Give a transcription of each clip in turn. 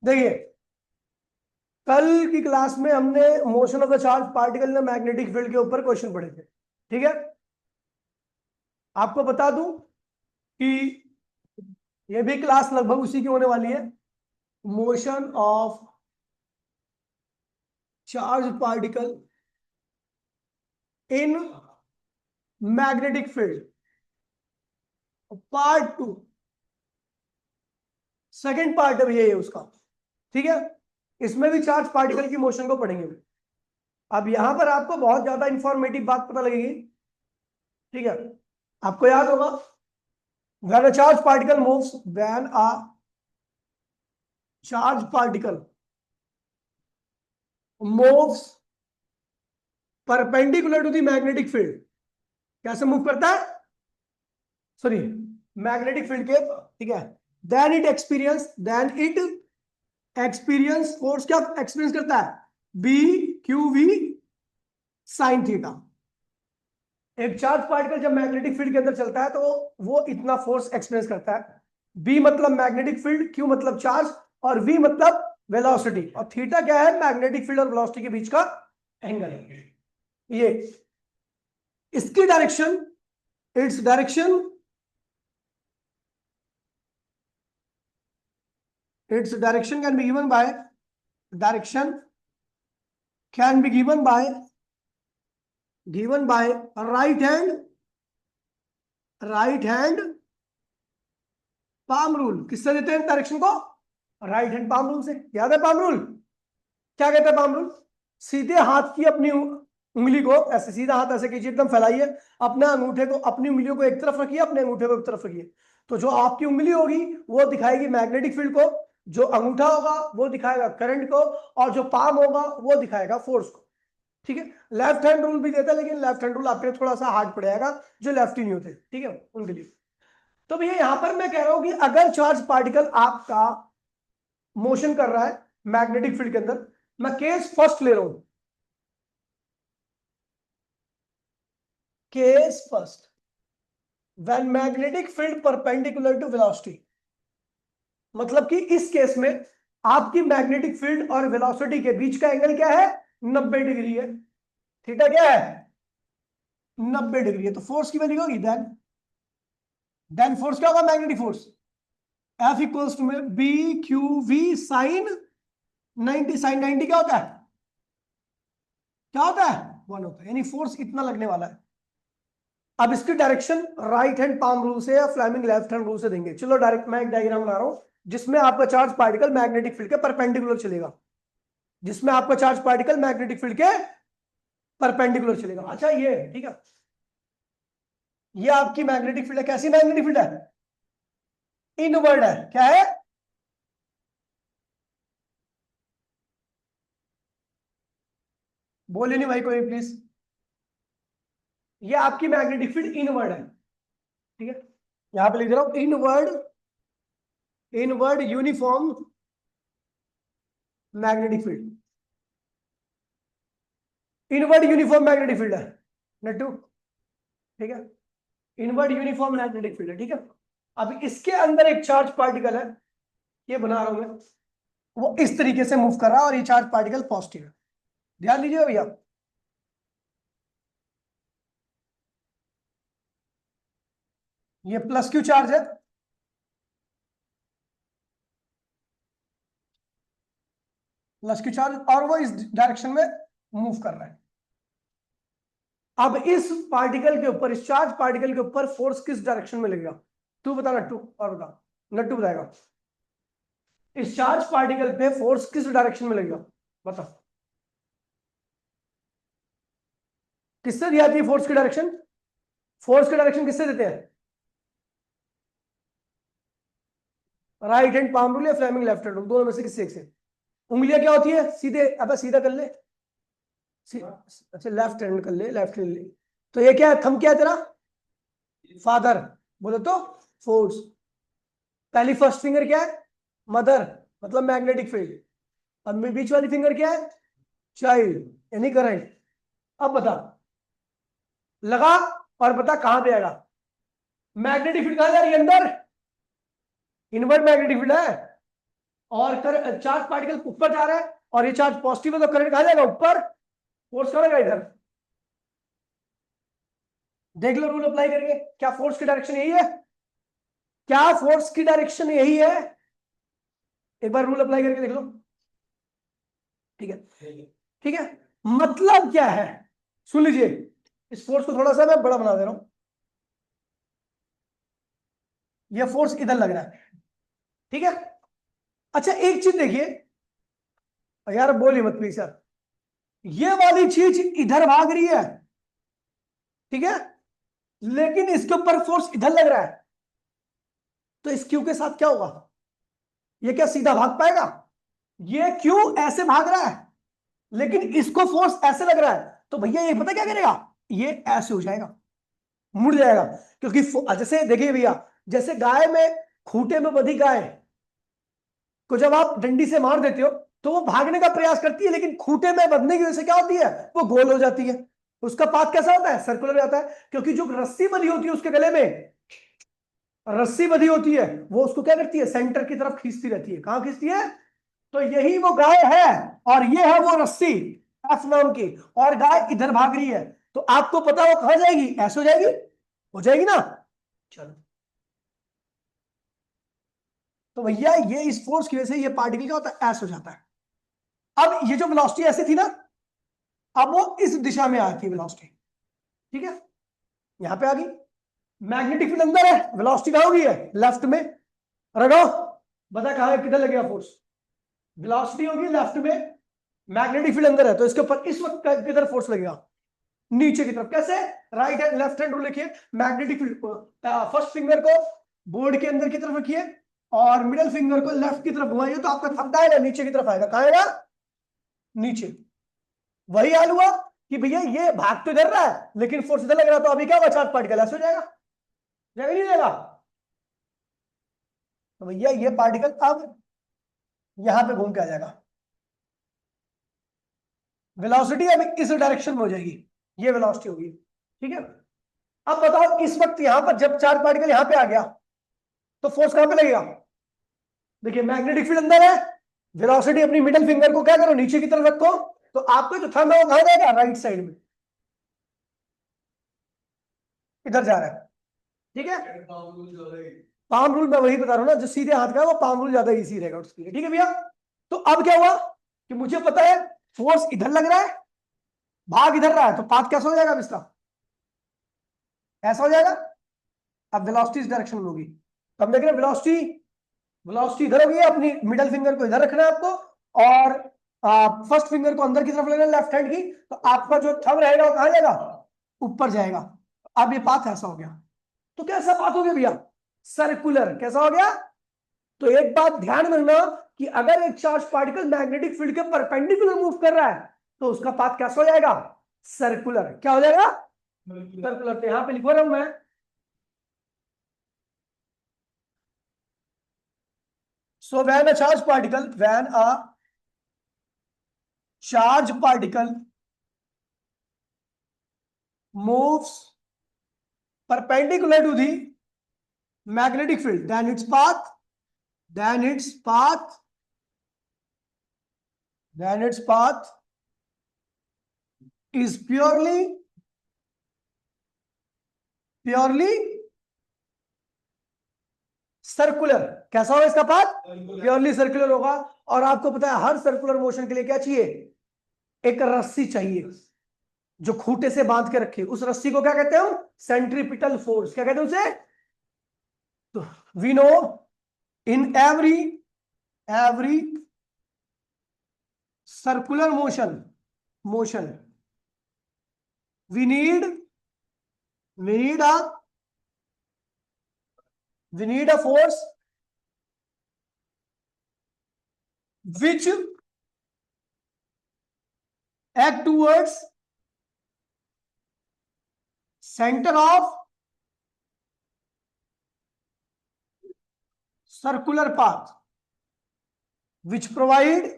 देखिए, कल की क्लास में हमने motion of the charge particle in magnetic field के ऊपर क्वेश्चन पढ़े थे। ठीक है, आपको बता दूं कि ये भी क्लास लगभग उसी की होने वाली है। Motion of charge particle in magnetic field part 2, second part अब ये है उसका। ठीक है, इसमें भी चार्ज पार्टिकल की मोशन को पढ़ेंगे। अब यहां पर आपको बहुत ज्यादा इंफॉर्मेटिव बात पता लगेगी। ठीक है, आपको याद होगा, when a charge particle moves when a charge particle moves perpendicular to the magnetic field, कैसे मूव करता है, सॉरी, मैग्नेटिक फील्ड के। ठीक है, then it experience फोर्स, क्या एक्सपीरियंस करता है, B Q V sine theta. एक चार्ज पार्टिकल जब मैग्नेटिक फील्ड के अंदर चलता है तो वो इतना फोर्स एक्सपीरियंस करता है। बी मतलब मैग्नेटिक फील्ड, क्यू मतलब चार्ज, और वी मतलब वेलोसिटी, और थीटा क्या है, मैग्नेटिक फील्ड और वेलोसिटी के बीच का एंगल है। ये इसकी direction, its direction can be given by, direction can be given by right hand palm rule. किससे देते हैं डायरेक्शन को, राइट हैंड पाम रूल से। याद है पाम रूल, क्या कहता है पाम रूल, सीधे हाथ की अपनी उंगली को ऐसे, सीधा हाथ ऐसे कीजिए, एकदम फैलाइए, अपने अंगूठे को, अपनी उंगलियों को एक तरफ रखिए, अपने अंगूठे को एक तरफ रखिए। तो जो आपकी उंगली होगी वो दिखाएगी मैग्नेटिक फील्ड को, जो अंगूठा होगा वो दिखाएगा करंट को, और जो पाम होगा वो दिखाएगा फोर्स को। ठीक है, लेफ्ट हैंड रूल भी देता है, लेकिन लेफ्ट हैंड रूल आपके थोड़ा सा हार्ड पड़ेगा जो लेफ्ट ही नहीं होते। ठीक है, उनके लिए। तो भैया यहां पर मैं कह रहा हूं कि अगर चार्ज पार्टिकल आपका मोशन कर रहा है मैग्नेटिक फील्ड के अंदर, मैं केस फर्स्ट ले रहा हूं, case first, when magnetic field perpendicular to velocity. मतलब कि इस केस में आपकी मैग्नेटिक फील्ड और वेलोसिटी के बीच का एंगल क्या है, 90 डिग्री है। थीटा क्या है, 90 डिग्री है। तो फोर्स की वैल्यू होगी देन फोर्स क्या होगा, magnetic force F equals to में B Q V sine 90। Sine 90 क्या होता है, क्या होता है, 1 होता है, यानी फोर्स इतना लगने वाला है। अब इसकी direction right hand palm rule से या फ्लेमिंग लेफ्ट हैंड रूल से देंगे। चलो डायरेक्ट मैं एक डायग्राम बना रहा हूं जिसमें आपका चार्ज पार्टिकल मैग्नेटिक फील्ड के परपेंडिकुलर चलेगा, जिसमें आपका चार्ज पार्टिकल मैग्नेटिक फील्ड के परपेंडिकुलर चलेगा। अच्छा ये ठीक है, ये आपकी मैग्नेटिक फील्ड है। कैसी मैग्नेटिक फील्ड है, इनवर्ड है। क्या है, बोले नहीं भाई कोई प्लीज। ये आपकी मैग्नेटिक फील्ड इनवर्ड है। ठीक है, यहां पे लिख दे रहा हूं inward uniform magnetic field, inward uniform magnetic field है नट्टू। ठीक है, इनवर्ड यूनिफॉर्म मैग्नेटिक फील्ड है। ठीक है, अब इसके अंदर एक चार्ज पार्टिकल है, ये बना रहा हूं मैं, वो इस तरीके से मूव कर रहा है और ये चार्ज पार्टिकल पॉजिटिव है। ध्यान दीजिए भैया, ये प्लस क्यू चार्ज है, प्लस क्यू चार्ज, और वो इस डायरेक्शन में मूव कर रहा है। अब इस पार्टिकल के ऊपर, इस चार्ज पार्टिकल के ऊपर फोर्स किस डायरेक्शन में लगेगा, तू बता नट्टू, और बता, नट्टू बताएगा। इस चार्ज पार्टिकल पे फोर्स किस डायरेक्शन में लगेगा, बता। किससे दी जाती है फोर्स की डायरेक्शन, फोर्स की डायरेक्शन किससे देते हैं, राइट हैंड पाम रूल या फ्लेमिंग लेफ्ट हैंड रूल, दोनों में से किससे एक से। उंगलियां क्या होती है, सीधे, अब सीधा कर ले, अच्छा लेफ्ट हैंड कर ले, लेफ्ट हैंड ले। तो ये क्या है, थंब क्या है तेरा, फादर, बोले तो फोर्स। पहली फर्स्ट फिंगर क्या है, मदर, मतलब मैग्नेटिक फील्ड। अब बीच वाली फिंगर क्या है, चाइल्ड, यानी करंट। अब बता, लगा और बता कहां पे आएगा, मैग्नेटिक फील्ड कहां जा रही है, अंदर, इनवर्ट मैग्नेटिक फील्ड है, और चार्ज पार्टिकल ऊपर जा रहा है और ये चार्ज पॉजिटिव है तो करंट कहां जाएगा? ऊपर। फोर्स कहां लगा? इधर। देख लो रूल अप्लाई करके, क्या फोर्स की डायरेक्शन यही है? क्या फोर्स की डायरेक्शन यही है? एक बार रूल अप्लाई करके देख लो। ठीक है, ठीक है। मतलब क्या है, सुन लीजिए। इस फोर्स को थोड़ा सा मैं बड़ा बना दे रहा हूं। यह फोर्स इधर लग रहा है, ठीक है। अच्छा एक चीज देखिए यार, बोलिए मत प्लीज यार। ये वाली चीज इधर भाग रही है, ठीक है, लेकिन इसके ऊपर फोर्स इधर लग रहा है। तो इस क्यू के साथ क्या होगा? ये क्या सीधा भाग पाएगा? ये क्यू ऐसे भाग रहा है, लेकिन इसको फोर्स ऐसे लग रहा है, तो भैया ये पता क्या करेगा? ये ऐसे हो जाएगा, मुड़ जाएगा। क्योंकि जैसे देखिए भैया, जैसे गाय में, खूंटे में बंधी गाय को जब आप डंडी से मार देते हो तो वो भागने का प्रयास करती है, लेकिन खूंटे में बंधने की वजह से क्या होती है? वो गोल हो जाती है। उसका पाथ कैसा होता है? सर्कुलर जाता है। क्योंकि जो रस्सी बंधी होती है उसके गले में, रस्सी बंधी होती है, वो उसको क्या करती है? सेंटर की तरफ खींचती रहती है। कहां खींचती है? तो यही वो गाय है, और ये है वो रस्सी, एफ नाम की। और गाय इधर भाग रही है, तो आपको पता वो कहां जाएगी? ऐसे हो जाएगी, हो जाएगी ना। चलो, तो भैया ये इस फोर्स की वजह से ये पार्टिकल क्या होता है? ऐसे हो जाता है। अब ये जो वेलोसिटी ऐसे थी ना, अब वो इस दिशा में आती है वेलोसिटी, ठीक है, यहां पे आ गई। मैग्नेटिक फील्ड अंदर है, वेलोसिटी कहां होगी? है लेफ्ट में। रखो, बता कहां है, किधर लगेगा फोर्स? वेलोसिटी होगी लेफ्ट में, मैग्नेटिक फील्ड अंदर है, तो इसके ऊपर इस वक्त किधर फोर्स लगेगा? नीचे की तरफ। कैसे? Right hand left hand rule लिखिए। मैग्नेटिक फील्ड को फर्स्ट फिंगर को बोर्ड के अंदर की तरफ रखिए और मिडिल फिंगर को लेफ्ट की तरफ घुमाइए, तो आपका थंब आएगा नीचे की तरफ आएगा। कहां आएगा? नीचे। वही हाल हुआ कि भैया ये भाग तो इधर रहा है, लेकिन फोर्स इधर लग रहा है, तो अभी क्या होगा? चार्ज पार्टिकल ऐसे हो जाएगा, जाएगा नहीं जाएगा? तो भैया ये पार्टिकल अब यहां पे घूम के आ जाएगा। वेलोसिटी अब इस डायरेक्शन में हो जाएगी, ये वेलोसिटी होगी, ठीक है। अब बताओ इस वक्त यहां पर जब चार्ज पार्टिकल यहां पे आ गया, तो फोर्स कहां पे लगेगा? देखिए मैग्नेटिक फील्ड अंदर है, वेलोसिटी अपनी मिडिल फिंगर को क्या करो? नीचे की तरफ रखो, तो आपका जो थंब है वो कहां जाएगा? राइट साइड में, इधर जा रहा है, ठीक है। पाम रूल मैं वही बता रहा हूं ना, जो सीधे हाथ का है वो पाम रूल ज्यादा इजी रहेगा उसके लिए, ठीक है भैया। तो अब क्या हुआ कि मुझे पता है फोर्स इधर लग रहा है, भाग इधर रहा है, तो पाथ कैसा हो जाएगा अब इसका? ऐसा हो जाएगा। अब वेलोसिटी इस डायरेक्शन में होगी, तो हम देख रहे हैं वेलोसिटी, वेलोसिटी इधर होगी। अपनी मिडिल फिंगर को इधर रखना है आपको, और फर्स्ट फिंगर को अंदर की तरफ लेना लेफ्ट हैंड की, तो आपका जो थंब रहेगा वो कहां जाएगा? ऊपर जाएगा। अब ये पाथ ऐसा हो गया, तो कैसा पाथ हो गया भैया? सर्कुलर। कैसा हो गया? तो एक बात ध्यान में रखना कि अगर एक चार्ज पार्टिकल मैग्नेटिक फील्ड के परपेंडिकुलर मूव कर रहा है, तो उसका पाथ कैसा हो जाएगा? सर्कुलर। क्या हो जाएगा? सर्कुलर। तो यहां पे लिखवा रहा हूं मैं, so when a charge particle moves perpendicular to the magnetic field, then its path is purely circular. कैसा होगा इसका पाथ? प्योरली सर्कुलर होगा। और आपको पता है हर सर्कुलर मोशन के लिए क्या चाहिए? एक रस्सी चाहिए जो खूंटे से बांध के रखे। उस रस्सी को क्या कहते हैं हम? Centripetal force. क्या कहते हैं उसे? तो we know in every circular motion we need we need a we need a force which act towards center of circular path, which provide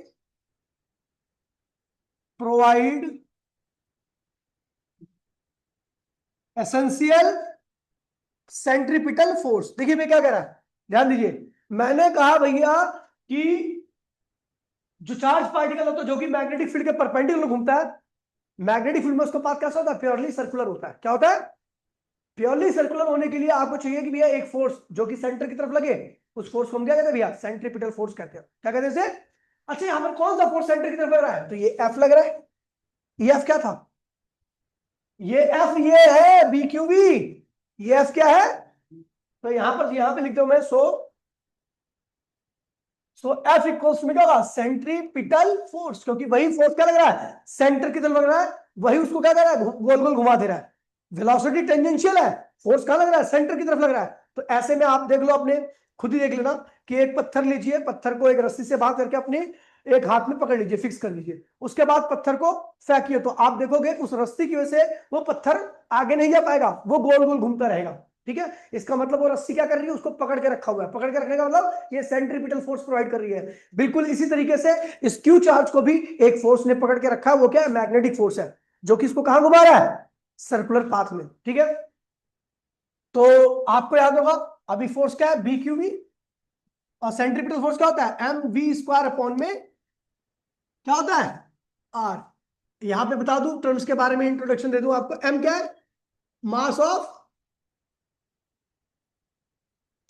essential centripetal force. देखिए मैं क्या कह रहा है, ध्यान दीजिए। मैंने कहा भैया कि जो चार्ज पार्टिकल होता है जो कि मैग्नेटिक फील्ड के परपेंडिकुलर घूमता है, मैग्नेटिक फील्ड में उसका पाथ कैसा होता है? प्योरली सर्कुलर होता है। क्या होता है? प्योरली सर्कुलर होने के लिए आपको चाहिए कि भैया एक फोर्स जो कि सेंटर की तरफ लगे, उस फोर्स को हम क्या कहते हैं भैया? सेंट्रीपिटल फोर्स कहते हैं। क्या कहते हैं इसे? अच्छा, यहां पर कौन सा फोर्स सेंटर की तरफ लग रहा है? तो ये एफ लग रहा है। ये एफ क्या था? ये एफ ये है बी क्यू बी। ये एफ क्या है? तो यहां पे लिख दो मैं, सो एफ इक्वल्स में क्या होगा? सेंट्रीपिटल फोर्स, क्योंकि वही फोर्स क्या लग रहा है? सेंटर की तरफ लग रहा है, वही उसको क्या कर रहा है? गोल गोल घुमा दे रहा है। वेलोसिटी टेंजेंशियल है, फोर्स कहां लग रहा है? सेंटर की तरफ लग रहा है। तो ऐसे में आप देख लो, अपने खुद ही देख लेना कि एक पत्थर लीजिए, पत्थर को एक रस्सी से बांध करके अपने एक हाथ में पकड़ लीजिए, फिक्स कर लीजिए। उसके बाद पत्थर को फेंकिए, तो आप देखोगे उस रस्सी की वजह से वो पत्थर आगे नहीं जा पाएगा, वो गोल गोल घूमता रहेगा। ठीक है, इसका मतलब वो रस्सी क्या कर रही है? उसको पकड़ के रखा हुआ है। पकड़ के रखने का मतलब ये सेंट्रीपिटल फोर्स प्रोवाइड कर रही है। बिल्कुल इसी तरीके से इस क्यू चार्ज को भी एक फोर्स ने पकड़ के रखा है। वो क्या है? मैग्नेटिक फोर्स है, जो कि इसको कहां घुमा रहा है? सर्कुलर पाथ में। ठीक है, तो आपको याद होगा अभी फोर्स क्या है? B Q B. और सेंट्रीपिटल फोर्स क्या होता है? एम वी स्क्वायर अपॉन में क्या होता है? आर। यहां पे बता दूं, टर्म्स के बारे में इंट्रोडक्शन दे दूं आपको। एम क्या है? Mass of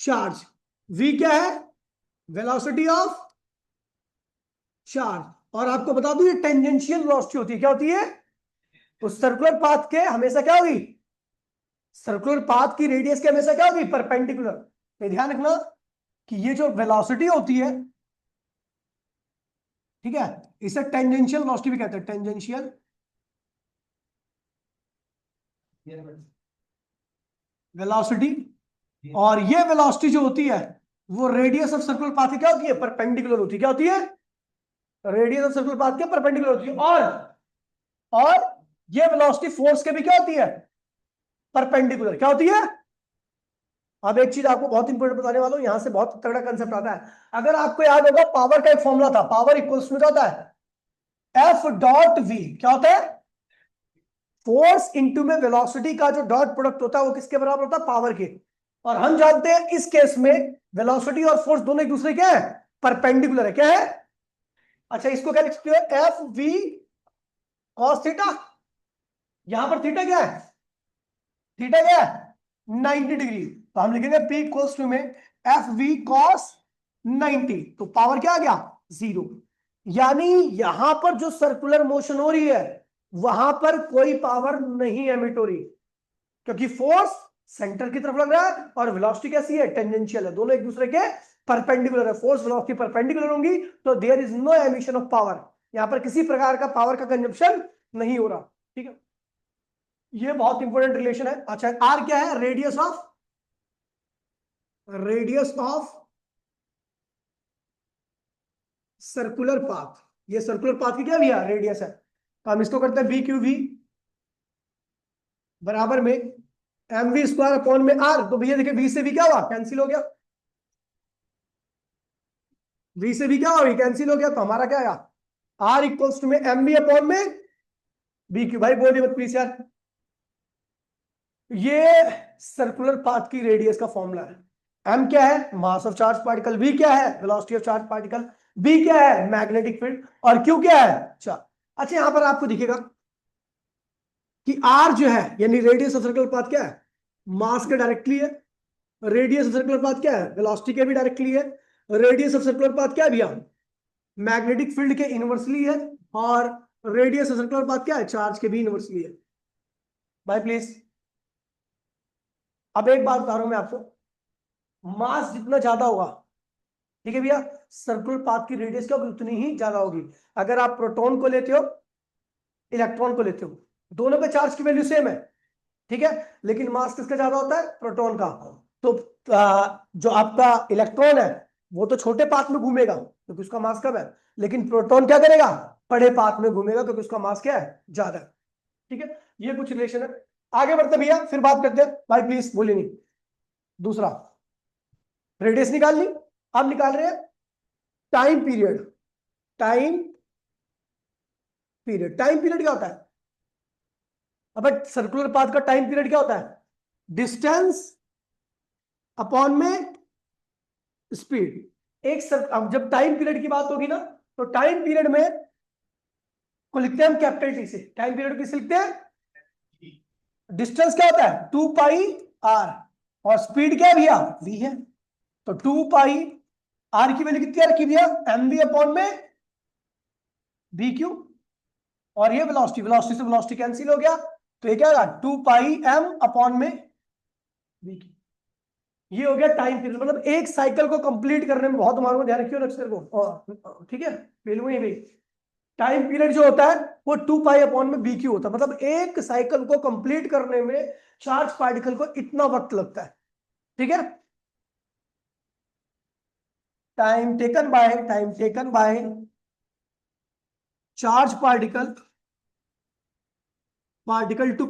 charge. वी क्या है? Velocity of charge. और आपको बता दूं, ये टेंजेंशियल वेलोसिटी होती है। क्या होती है? उस सर्कुलर पाथ के हमेशा क्या होगी? सर्कुलर पाथ की रेडियस के हमेशा क्या होगी? परपेंडिकुलर। ये ध्यान रखना कि ये जो वेलोसिटी होती है, ठीक है, इसे टेंजेंशियल वेलोसिटी भी कहते हैं। Tangential velocity. और ये वेलोसिटी जो होती है, वो रेडियस ऑफ सर्कुलर पाथ की क्या होती है? परपेंडिकुलर होती है। क्या होती है? रेडियस ऑफ सर्कुलर पाथ के परपेंडिकुलर होती है। और ये वेलोसिटी फोर्स के भी क्या होती है? परपेंडिकुलर। क्या होती है? अब एक चीज आपको बहुत इंपॉर्टेंट बताने वाला हूं, यहां से बहुत तगड़ा कंसेप्ट आता है। अगर आपको याद होगा, पावर का एक फॉर्मूला था, पावर इक्वल्स में क्या होता है? F dot V. क्या होता है? फोर्स इंटू में वेलोसिटी का जो डॉट प्रोडक्ट होता है, वो किसके बराबर होता है? पावर के। और हम जानते हैं इस केस में वेलोसिटी और फोर्स दोनों एक दूसरे के हैं? परपेंडिकुलर है। क्या है? अच्छा, इसको क्या लिख सकते हो? F V cos theta. यहां पर थीटा क्या है? थीटा क्या है? 90 डिग्री। तो हम लिखेंगे पी इक्वल्स टू में एफ वी कॉस 90। तो पावर क्या आ गया? जीरो। यानी यहां पर जो सर्कुलर मोशन हो रही है, वहां पर कोई पावर नहीं एमिट हो रही, क्योंकि फोर्स सेंटर की तरफ लग रहा है और वेलोसिटी कैसी है? टेंजेंशियल है। दोनों एक दूसरे के परपेंडिकुलर है। फोर्स वेलोसिटी परपेंडिकुलर होंगी, तो there is no emission of power. यहां पर किसी प्रकार का पावर का कंजप्शन नहीं हो रहा। ठीक है, ये बहुत इंपॉर्टेंट रिलेशन है। अच्छा, आर क्या है? Radius of circular path. ये सर्कुलर पाथ की क्या भैया? रेडियस है। तो हम इसको करते हैं बी क्यू वी बराबर में एम वी स्क्वायर अपॉन में आर। तो भैया देखिए, बी से भी क्या हुआ? कैंसिल हो गया। वी से भी क्या हो गया? कैंसिल हो गया। तो हमारा क्या आया? आर इक्वल्स टू में एम बी अपॉन में बी क्यू। भाई बोलिए मत प्लीज यार। ये सर्कुलर पाथ की रेडियस का फॉर्मूला है। एम क्या है? Mass of charge particle. V क्या है? Velocity of charge particle. B क्या है? Magnetic field. और क्यू क्या है? चार्ज। अच्छा, यहां पर आपको दिखेगा कि आर जो है, यानी रेडियस ऑफ सर्कुलर पाथ, क्या है? मास के डायरेक्टली है। रेडियस ऑफ सर्कुलर पाथ क्या है? वेलोसिटी के भी डायरेक्टली है। रेडियस ऑफ सर्कुलर पाथ क्या है भैया? मैग्नेटिक फील्ड के इनवर्सली है। और रेडियस ऑफ सर्कुलर पाथ क्या है? चार्ज के भी इनवर्सली है। भाई प्लीज, अब एक बात बता रहा हूं मैं आपको, मास जितना ज्यादा होगा, ठीक है भैया, सर्कुलर पाथ की रेडियस क्या होगी? उतनी ही ज्यादा होगी। अगर आप प्रोटॉन को लेते हो, इलेक्ट्रॉन को लेते हो, दोनों पे चार्ज की वैल्यू सेम है, ठीक है, लेकिन मास किसका ज्यादा होता है? प्रोटॉन का। तो जो आपका इलेक्ट्रॉन है, वो तो छोटे पाथ में घूमेगा क्योंकि उसका मास कम है, लेकिन प्रोटॉन क्या करेगा? बड़े पाथ में घूमेगा क्योंकि उसका मास क्या है? ज्यादा है। ठीक है, ये कुछ रिलेशन है। आगे बढ़ते भैया, फिर बात करते हैं। भाई प्लीज बोलिए नहीं। दूसरा, रेडियस निकाल ली। अब निकाल रहे हैं time period. Time period, time period क्या होता है? अब सर्कुलर पाथ का टाइम पीरियड क्या होता है? डिस्टेंस अपॉन में स्पीड। अब जब टाइम पीरियड की बात होगी ना, तो टाइम पीरियड में को लिखते हैं हम कैपिटल टी से, टाइम पीरियड किसे लिखते हैं? डिस्टेंस क्या होता है? 2πr, और स्पीड क्या है भैया? v है। तो 2πr की वैल्यू कितनी रखी भैया? mv अपॉन में vq, और ये वेलोसिटी, वेलोसिटी से वेलोसिटी कैंसिल हो गया, तो ये क्या होगा? 2πm अपॉन में vq। ये हो गया टाइम पीरियड, मतलब एक साइकिल को कंप्लीट करने में, बहुत तुम्हारे को ध्यान रखियो अक्षर को, ठीक है, वैल्यू ही भाई। टाइम पीरियड जो होता है वो 2π अपॉन में bq होता है, मतलब एक साइकिल को कंप्लीट करने में चार्ज पार्टिकल को इतना वक्त लगता है, ठीक है। Time taken by charge particle to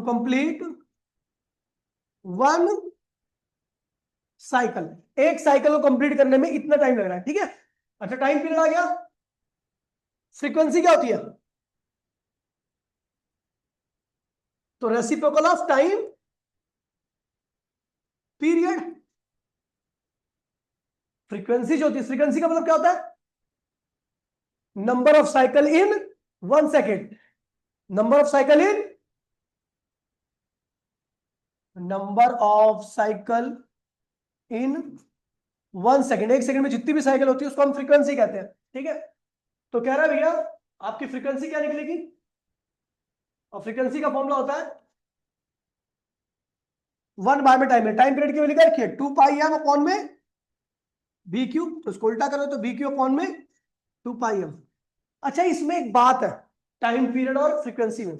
complete one cycle, एक साइकिल को कंप्लीट करने में इतना टाइम लग रहा है, ठीक है। अच्छा, टाइम पीरियड आ गया। फ्रीक्वेंसी क्या होती है? तो reciprocal of time period. Frequency जो होती है, फ्रीक्वेंसी का मतलब क्या होता है? Number of cycle in 1 second, number of cycle in 1 second, 1 second में जितनी भी साइकिल होती है उसको हम फ्रीक्वेंसी कहते हैं, ठीक है। तो कह रहा है भैया आपकी फ्रीक्वेंसी क्या निकलेगी? और फ्रीक्वेंसी का फॉर्मूला होता है 1 बार में टाइम है, टाइम पीरियड की वैल्यू क्या रखिए? 2πm अपॉन में bq, तो उसको उल्टा करो तो bq अपॉन में 2πm। अच्छा, इसमें एक बात है टाइम पीरियड और फ्रीक्वेंसी में,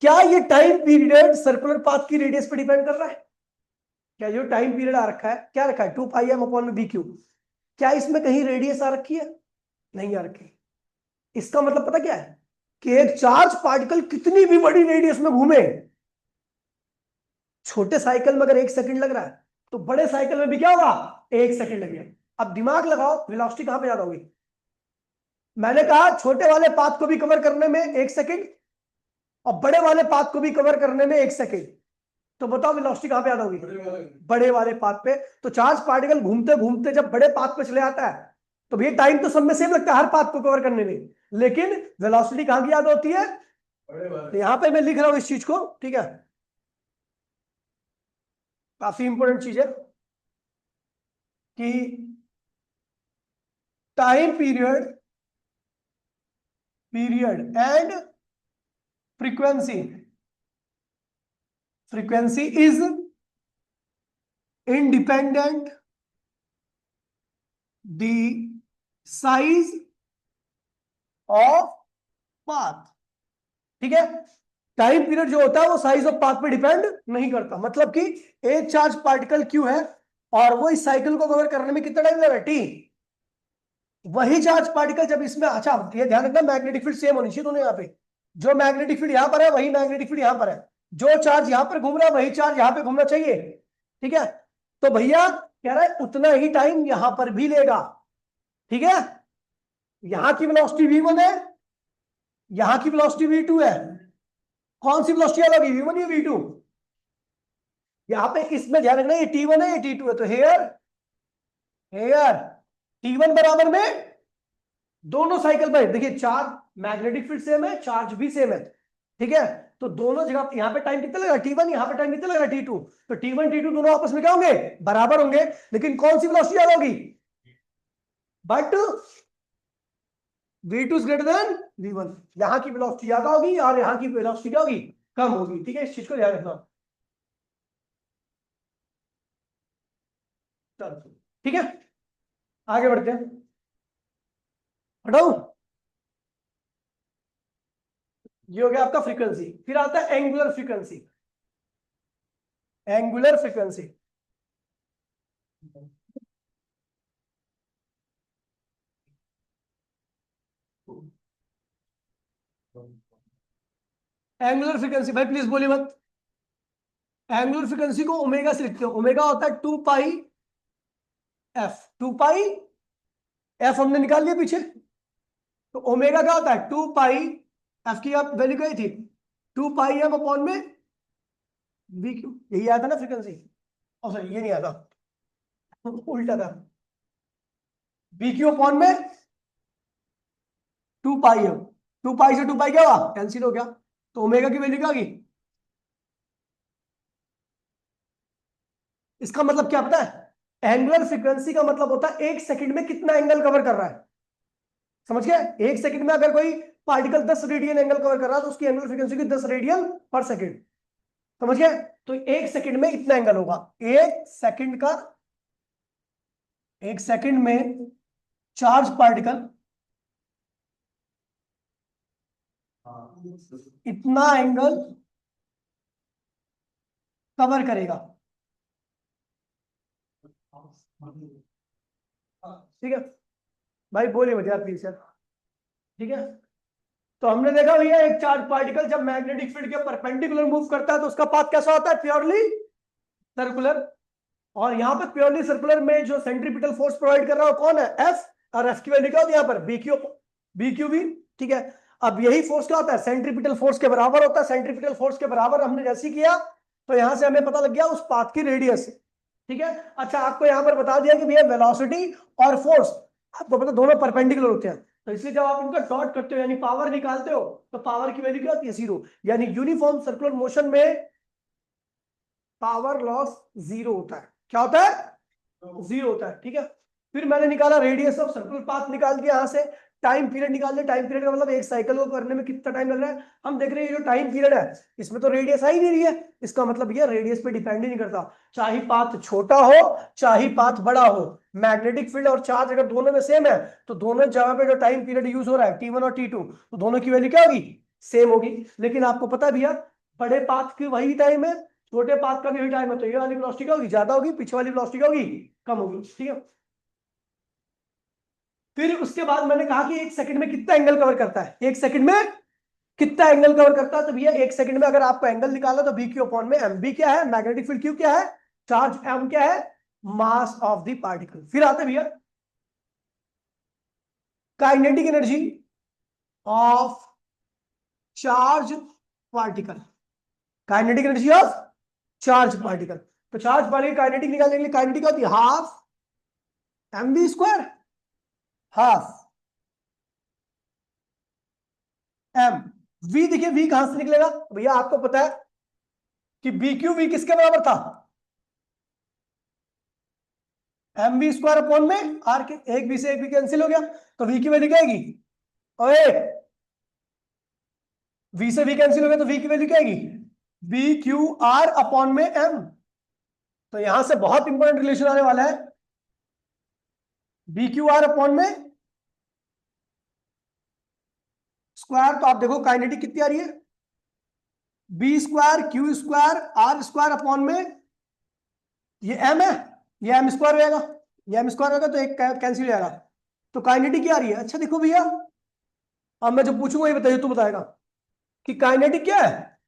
क्या ये टाइम पीरियड सर्कुलर पाथ की रेडियस पे डिपेंड कर रहा है? क्या जो टाइम पीरियड आ रखा है, क्या रखा है? 2πm अपॉन में bq, क्या इसमें कहीं रेडियस आ रखी है? नहीं आ रखी। इसका मतलब पता क्या है? कि एक चार्ज पार्टिकल कितनी भी बड़ी रेडियस में घूमे, छोटे साइकिल में अगर 1 सेकंड लग रहा है तो बड़े साइकिल में भी क्या होगा? 1 सेकंड लगेगा। अब दिमाग लगाओ, वेलोसिटी कहां पे ज्यादा होगी? मैंने कहा छोटे वाले पाथ को भी कवर करने में 1 सेकंड, और बड़े वाले पाथ को भी कवर करने में 1 सेकंड, तो बताओ वेलोसिटी कहां पे ज्यादा होगी? बड़े वाले पाथ पे। तो चार्ज पार्टिकल घूमते घूमते जब बड़े पाथ पे चले आता है तो भैया टाइम तो सब में सेम लगता है हर पाथ को कवर करने में, लेकिन वेलोसिटी कहां की ज्यादा होती है? तो यहां पे मैं लिख रहा हूं इस चीज को, ठीक है, काफी इंपॉर्टेंट चीज है कि time period and frequency is independent the size of path, ठीक है। टाइम पीरियड जो होता है वो साइज ऑफ पाथ पे डिपेंड नहीं करता, मतलब कि एक चार्ज पार्टिकल क्यू है और वो इस साइकिल को कवर करने में कितना टाइम लगा? टी। वही चार्ज पार्टिकल जब इसमें, अच्छा ये ध्यान रखना मैग्नेटिक फील्ड सेम होनी चाहिए दोनों, यहाँ पे जो मैग्नेटिक फील्ड यहां पर है वही मैग्नेटिक फील्ड यहां पर है, जो चार्ज यहां पर घूम रहा है वही चार्ज यहां पे घूमना चाहिए, ठीक है। तो भैया कह रहा है उतना ही टाइम यहां पर भी लेगा, ठीक है। यहां की वेलोसिटी v1 है, यहां की वेलोसिटी v2 है, कौन सी वेलोसिटी अलग है, v1 या v2? यहां पे इसमें ध्यान रखना ये t1 है ये t2 है, तो हेयर हेयर t1 बराबर में दोनों साइकिल पर देखिए चार्ज, मैग्नेटिक फील्ड सेम है, चार्ज भी सेम है, ठीक है। तो दोनों जगह यहां पे टाइम कितना लगा? t1, यहां पे टाइम कितना लगा? t2। तो t1 t2 दोनों आपस में क्या होंगे? बराबर होंगे, लेकिन कौन सी वेलोसिटी ज्यादा होगी? But v2 is greater than v1, यहां की वेलोसिटी ज्यादा होगी और यहां की वेलोसिटी क्या होगी? कम होगी, ठीक है। इस चीज को ध्यान रखना, चलो ठीक है, आगे बढ़ते हैं। हटाओ, ये हो गया आपका फ्रीक्वेंसी, फिर आता है angular frequency. Angular frequency, angular frequency भाई प्लीज बोलिए मत। एंगुलर फ्रीक्वेंसी को ओमेगा से लिखते हो, ओमेगा होता है 2πf, 2πf हमने निकाल लिया पीछे, तो ओमेगा क्या होता है? 2πf की आप वैल्यू क्या थी? 2πm अपॉन में वी क्यू, यही आया था ना फ्रीक्वेंसी। और सॉरी ये नहीं आता, उल्टा था, बी क्यू अपॉन में 2 पाई है। 2 पाई से 2 पाई क्या हुआ, कैंसिल हो गया। तो ओमेगा की वैल्यू क्या होगी, इसका मतलब क्या पता है, एंगुलर फ्रीक्वेंसी का मतलब होता है 1 सेकंड में कितना एंगल कवर कर रहा है। समझ गए, 1 सेकंड में अगर कोई पार्टिकल 10 रेडियन एंगल कवर कर रहा है तो उसकी एंगुलर फ्रीक्वेंसी की 10 रेडियन पर सेकंड। समझ गए, तो 1 सेकंड में इतना एंगल होगा। 1 सेकंड का, 1 सेकंड में चार्ज पार्टिकल इतना एंगल कवर करेगा। ठीक है भाई, बोलिए मत यार प्लीज यार। ठीक है, तो हमने देखा भैया एक चार्ज पार्टिकल जब मैग्नेटिक फील्ड के परपेंडिकुलर मूव करता है तो उसका पाथ कैसा होता है, प्योरली सर्कुलर। और यहाँ पे प्योरली सर्कुलर में जो सेंट्रीपिटल फोर्स प्रोवाइड कर रहा है वो कौन है, एफ। और एफ की वैल्यू क्या होती है यहाँ पर, बी क्यू बी। ठीक है, अब यही फोर्स क्या होता है, सेंट्रीपिटल फोर्स के बराबर होता है। सेंट्रीपिटल फोर्स के बराबर हमने जैसे किया तो यहां से हमें पता लग गया उस पाथ की रेडियस। ठीक है, अच्छा आपको यहां पर बता दिया कि भैया वेलोसिटी और फोर्स आपको पता दोनों परपेंडिकुलर होते हैं, तो इसलिए जब आप उनका डॉट करते हो यानी पावर निकालते हो तो पावर की वैल्यू क्या होती है, 0। यानी यूनिफॉर्म सर्कुलर मोशन में पावर लॉस 0 होता है। क्या होता है, 0 होता है। ठीक है, फिर मैंने निकाला रेडियस ऑफ सर्कुलर पाथ, निकाल दिया यहां से। टाइम पीरियड निकाल दिया, टाइम पीरियड का मतलब एक साइकिल को करने में कितना टाइम लग रहा है। हम देख रहे हैं ये जो टाइम पीरियड है इसमें तो रेडियस आ ही नहीं रही है, इसका मतलब ये रेडियस पे डिपेंड ही नहीं करता। चाहे पाथ छोटा हो चाहे पाथ बड़ा हो, मैग्नेटिक फील्ड और चार्ज अगर दोनों में सेम है तो दोनों जगह पे जो टाइम पीरियड यूज हो रहा है T1 और T2, तो दोनों की वैल्यू क्या होगी, सेम होगी। लेकिन आपको पता है भैया बड़े पाथ की वही टाइम है, छोटे पाथ का भी वही टाइम है, तो ये वाली वेलोसिटी क्या होगी, ज्यादा होगी, पीछे वाली वेलोसिटी क्या होगी, कम होगी। ठीक है, फिर उसके बाद मैंने कहा कि 1 सेकंड में कितना एंगल कवर करता है, 1 सेकंड में कितना एंगल कवर करता है। तो भैया 1 सेकंड में अगर आपको एंगल निकालना तो बी क्यू अपॉन में एम। बी क्या है, मैग्नेटिक फील्ड, क्यू क्या है, चार्ज, एम क्या है, मास ऑफ द पार्टिकल। फिर आते भैया kinetic energy of charge particle. Kinetic energy of charge particle, तो चार्ज पार्टिकल काइनेटिक निकालने के लिए काइनेटिक होती है half M B square, half M V. देखिए वी कहां से निकलेगा भैया, आपको पता है कि बी क्यू वी किसके बराबर था, एम वी स्क्वायर अपॉन में आर के। एक बी से एक बी कैंसिल हो गया, तो वी की वैल्यू क्या आएगी, ओए वी से वी कैंसिल हो गया तो वी की वैल्यू क्या आएगी, बी क्यू आर अपॉन में एम। तो यहां से बहुत इंपॉर्टेंट रिलेशन आने वाला है, बी क्यू आर अपॉन में स्क्वायर। तो आप देखो काइनेटिक कितनी आ रही है, B square Q square R square upon में ये एम है, ये एम स्क्वायर हो जाएगा, ये एम स्क्वायर होगा तो एक कैंसिल हो जाएगा। तो काइनेटिक क्या आ रही है, अच्छा देखो भैया अब मैं जो पूछूंगा ये बताइए, तू बताएगा कि काइनेटिक क्या है,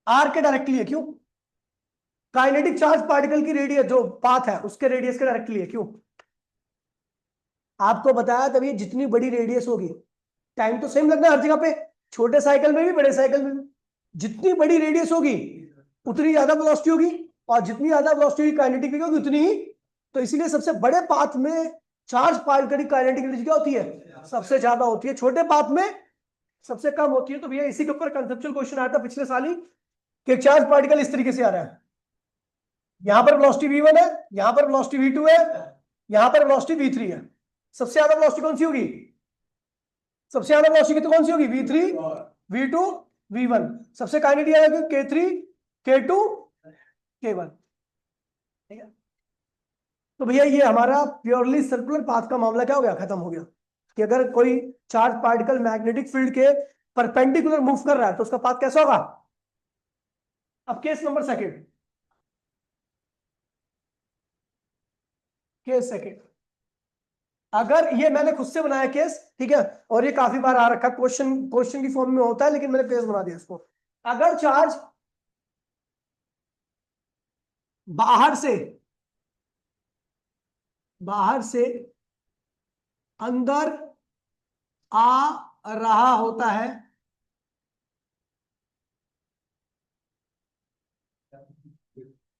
आर के डायरेक्टली है। क्यों, काइनेटिक चार्ज पार्टिकल की रेडियस जो पाथ है उसके रेडियस के डायरेक्टली है। क्यों, आपको बताया तभी जितनी बड़ी रेडियस होगी टाइम तो सेम लगना है हर जगह पे, छोटे साइकिल में भी बड़े साइकिल में भी। जितनी बड़ी रेडियस होगी उतनी ज्यादा वेलोसिटी होगी, और जितनी ज्यादा वेलोसिटी होगी काइनेटिक भी होगी उतनी ही। तो इसीलिए सबसे बड़े पाथ में चार्ज पार्टिकल की काइनेटिक एनर्जी क्या होती है, सबसे ज्यादा होती है, छोटे पाथ में सबसे कम होती है। तो भैया इसी के ऊपर कंसेप्चुअल क्वेश्चन आया था पिछले साल ही कि एक चार्ज पार्टिकल इस तरीके से आ रहा है, यहां पर वेलोसिटी v1 है, यहां पर वेलोसिटी v2 है, यहां पर वेलोसिटी v3 है। सबसे ज्यादा वेलोसिटी कौन सी होगी, सबसे ज्यादा वेलोसिटी तो कौन सी होगी, v3 v2 v1। सबसे काइनेटिक आएगा k3 k2 k1। ठीक है, तो भैया ये हमारा प्योरली सर्कुलर पाथ का मामला क्या हो गया, खत्म हो गया कि अगर कोई चार्ज पार्टिकल मैग्नेटिक फील्ड के परपेंडिकुलर मूव कर रहा है तो उसका पाथ कैसा होगा। अब case number second, case second, अगर ये मैंने खुद से बनाया केस, ठीक है, और ये काफी बार आ रखा क्वेश्चन, क्वेश्चन की फॉर्म में होता है लेकिन मैंने केस बना दिया इसको। अगर चार्ज बाहर से, बाहर से अंदर आ रहा होता है,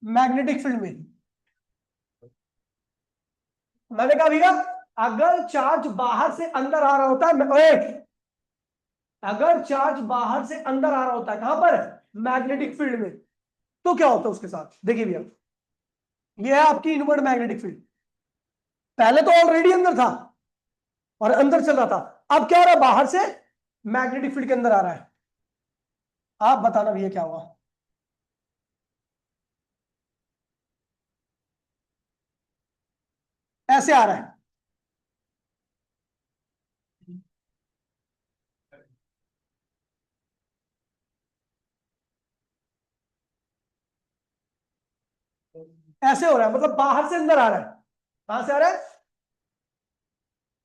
मैग्नेटिक फील्ड में। मैंने कहा भैया अगर चार्ज बाहर से अंदर आ रहा होता है, अगर चार्ज बाहर से अंदर आ रहा होता है कहां पर, मैग्नेटिक फील्ड में, तो क्या होता है उसके साथ। देखिए भैया ये है आपकी इनवर्ड मैग्नेटिक फील्ड। पहले तो ऑलरेडी अंदर था और अंदर चल रहा था, अब क्या हो रहा है, बाहर से मैग्नेटिक फील्ड के अंदर आ रहा है। आप बताना भैया क्या हुआ। ऐसे आ रहा है, ऐसे हो रहा है, मतलब बाहर से अंदर आ रहा है। कहां से आ रहा है,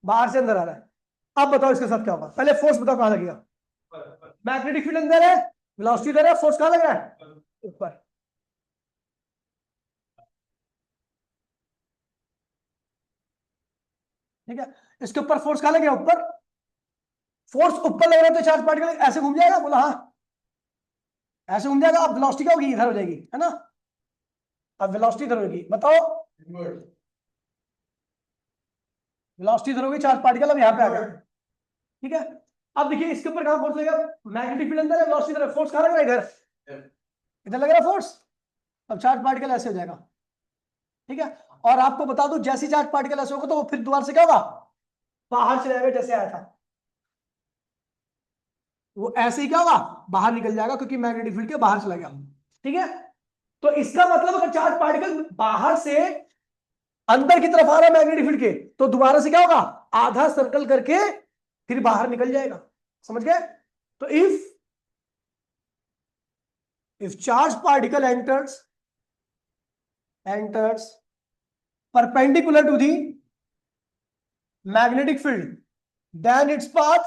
बाहर से अंदर आ रहा है। अब बताओ इसके साथ क्या होगा, पहले फोर्स बताओ कहां लगेगा। मैग्नेटिक फील्ड अंदर है, वेलोसिटी इधर है, फोर्स कहां लग रहा है, ऊपर। ठीक है, इसके ऊपर फोर्स कहां लग गया, ऊपर। फोर्स ऊपर लग रहा है तो चार्ज पार्टिकल ऐसे घूम जाएगा, बोला हाँ, ऐसे घूम जाएगा। अब वेलोसिटी क्या होगी, इधर हो जाएगी, है ना। अब वेलोसिटी इधर होगी, बताओ वेलोसिटी इधर होगी, चार्ज पार्टिकल अब यहाँ पे आ गया। ठीक है, अब देखिए इसके ऊपर कहां फोर्स लगेगा, मैग्नेटिक फील्ड अंदर है, वेलोसिटी इधर है, फोर्स कहां लग रहा है, इधर, इधर लग रहा है फोर्स। अब चार्ज पार्टिकल ऐसे हो जाएगा। ठीक है, और आपको बता दूं जैसी चार्ज पार्टिकल ऐसे होगा तो वो फिर दोबारा से क्या होगा, बाहर चले जाएगा जैसे आया था। वो ऐसे ही क्या होगा, बाहर निकल जाएगा क्योंकि मैग्नेटिक फील्ड के बाहर चला गया। ठीक है, तो इसका मतलब अगर चार्ज पार्टिकल बाहर से अंदर की तरफ आ रहा है मैग्नेटिक फील्ड के, तो दोबारा से क्या होगा, आधा सर्कल करके फिर बाहर निकल जाएगा। समझ गए। तो if charge particle enters perpendicular to the magnetic field, then its path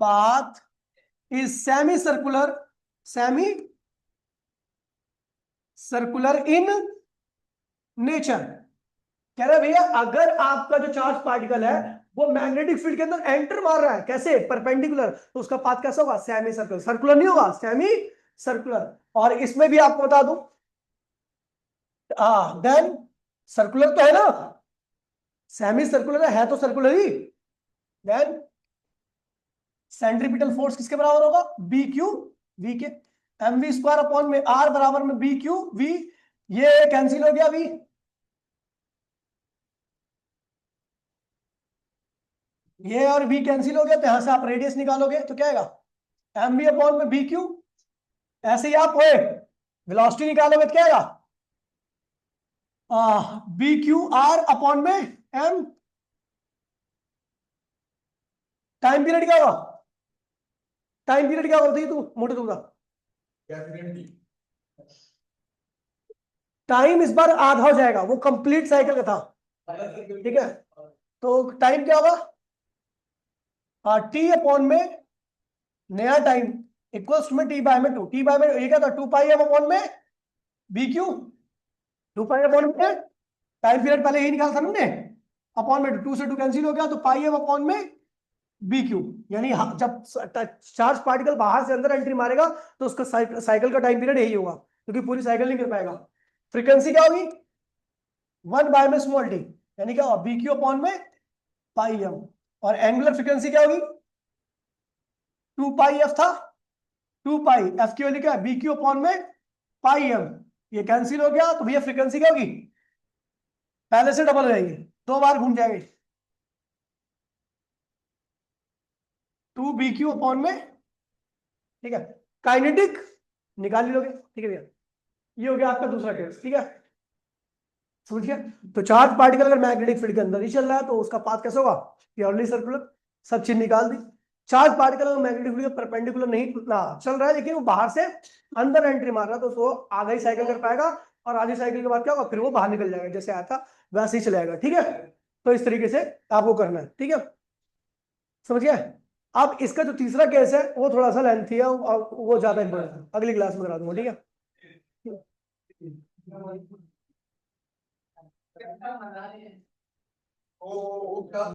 path is semi circular in nature. कह रहे भैया अगर आपका जो चार्ज पार्टिकल है वो मैग्नेटिक फील्ड के अंदर एंटर मार रहा है, कैसे, परपेंडिकुलर, तो उसका पाथ कैसा होगा, सेमी सर्कुलर। सर्कुलर नहीं होगा, सेमी सर्कुलर। और इसमें भी आपको बता दूं, देन सर्कुलर तो है ना, सेमी सर्कुलर है तो सर्कुलर ही। देन सेंट्रीपिटल फोर्स किसके बराबर होगा, बी क्यू वी के, एम वी स्क्वायर अपॉन में आर बराबर में बी क्यू वी। ये कैंसिल हो गया, वी ये और वी कैंसिल हो गया, तो यहां से आप रेडियस निकालोगे तो क्या आएगा, एम वी अपॉन में बी क्यू। ऐसे ही आप होए वेलोसिटी निकालोगे तो क्या आएगा, बी क्यू आर अपॉन में एम। टाइम पीरियड क्या होगा, टाइम पीरियड क्या होता है तू मोटे दूंगा, टाइम इस बार आधा हो जाएगा, वो कंप्लीट साइकिल का था। ठीक है, तो टाइम क्या होगा, टी अपॉन में नया टाइम इक्वल्स में टी बाय में टू, टी बाय में ये क्या था, टू पाई एम अपॉन में B Q, two pi upon में टाइम पीरियड पहले यही निकाला था हमने, अपॉन में टू से टू कैंसिल हो गया, तो पाई एम अपॉन में बी क्यू। यानी जब चार्ज पार्टिकल बाहर से अंदर एंट्री मारेगा तो उसका साइकिल का टाइम पीरियड यही होगा, क्योंकि पूरी साइकिल नहीं कर पाएगा। फ्रीक्वेंसी क्या होगी, वन बाय में स्मॉल टी, यानी क्या होगा, बी क्यू अपॉन में पाई एम। और एंगुलर फ्रीक्वेंसी क्या होगी, टू पाई एफ था, टू पाई एफ की वैल्यू क्या है, बी क्यू अपॉन में पाई एम। ये कैंसिल हो गया, तो भैया फ्रीक्वेंसी क्या होगी, पहले से डबल हो जाएगी, दो बार घूम जाएंगे, टू बी क्यू अपॉन में। ठीक है, काइनेटिक निकाल ही लोगे। ठीक है भैया, ये हो गया आपका दूसरा केस। ठीक है, समझ गया। तो चार्ज पार्टिकल अगर मैग्नेटिक फील्ड के अंदर ही चल रहा है तो उसका पाथ कैसा होगा, प्योरली सर्कुलर। सब चीज निकाल दी। चार्ज पार्टिकल अगर मैग्नेटिक फील्ड के परपेंडिकुलर नहीं चल रहा है, लेकिन वो बाहर से अंदर एंट्री मार रहा है, तो उसको आधा ही साइकिल कर पाएगा, और आधी साइकिल के बाद क्या होगा, फिर वो बाहर निकल जाएगा, जैसे आया था वैसे ही चलेगा। ठीक है, तो इस तरीके से आपको करना है। ठीक है, समझ गया। अब इसका जो तीसरा केस है वो थोड़ा सा लेंथी है और वो ज्यादा इंपॉर्टेंट है, अगली क्लास में करा दूंगा। ठीक है।